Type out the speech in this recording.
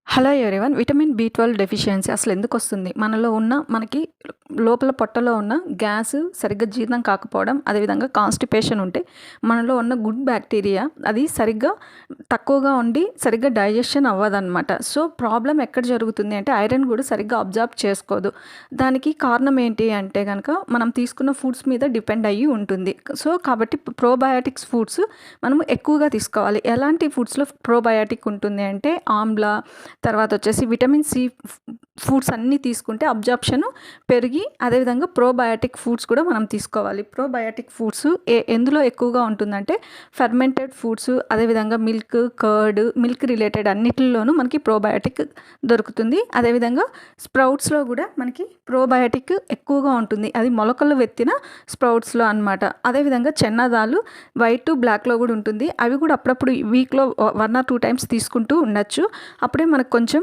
Hello everyone. Vitamin B12 deficiency అసలు ఎందుకొస్తుంది? మనకి లోపల పొట్టలో ఉన్న గ్యాస్ సరిగ్గా జీర్ణం కాకపోవడం, అదేవిధంగా కాన్‌స్టిపేషన్ ఉంటే మనలో ఉన్న గుడ్ బ్యాక్టీరియా అది సరిగ్గా తక్కువగా ఉండి సరిగ్గా డైజెషన్ అవ్వదనమాట. సో, ప్రాబ్లమ్ ఎక్కడ జరుగుతుంది అంటే ఐరన్ కూడా సరిగ్గా అబ్జార్బ్ చేసుకోదు. దానికి కారణం ఏంటి అంటే గనక మనం తీసుకున్న ఫుడ్స్ మీద డిపెండ్ అయ్యి ఉంటుంది. సో, కాబట్టి ప్రోబయాటిక్స్ ఫుడ్స్ మనం ఎక్కువగా తీసుకోవాలి. ఎలాంటి ఫుడ్స్‌లో ప్రోబయాటిక్ ఉంటుంది అంటే ఆమ్లా, తర్వాత వచ్చేసి విటమిన్ సి ఫుడ్స్ అన్నీ తీసుకుంటే అబ్జార్ప్షన్ పెరిగి అదేవిధంగా ప్రోబయాటిక్ ఫుడ్స్ కూడా మనం తీసుకోవాలి. ప్రోబయాటిక్ ఫుడ్స్ ఎందులో ఎక్కువగా ఉంటుందంటే ఫెర్మెంటెడ్ ఫుడ్స్, అదేవిధంగా మిల్క్ రిలేటెడ్ అన్నిటిలోనూ మనకి ప్రోబయాటిక్ దొరుకుతుంది. అదేవిధంగా స్ప్రౌట్స్లో కూడా మనకి ప్రోబయాటిక్ ఎక్కువగా ఉంటుంది. అది మొలకలు వెత్తిన స్ప్రౌట్స్లో అనమాట. అదేవిధంగా చెన్నదాలు వైట్ బ్లాక్లో కూడా ఉంటుంది. అవి కూడా అప్పుడప్పుడు వీక్లో 1 or 2 టైమ్స్ తీసుకుంటూ ఉండొచ్చు. అప్పుడే మనకు కొంచెం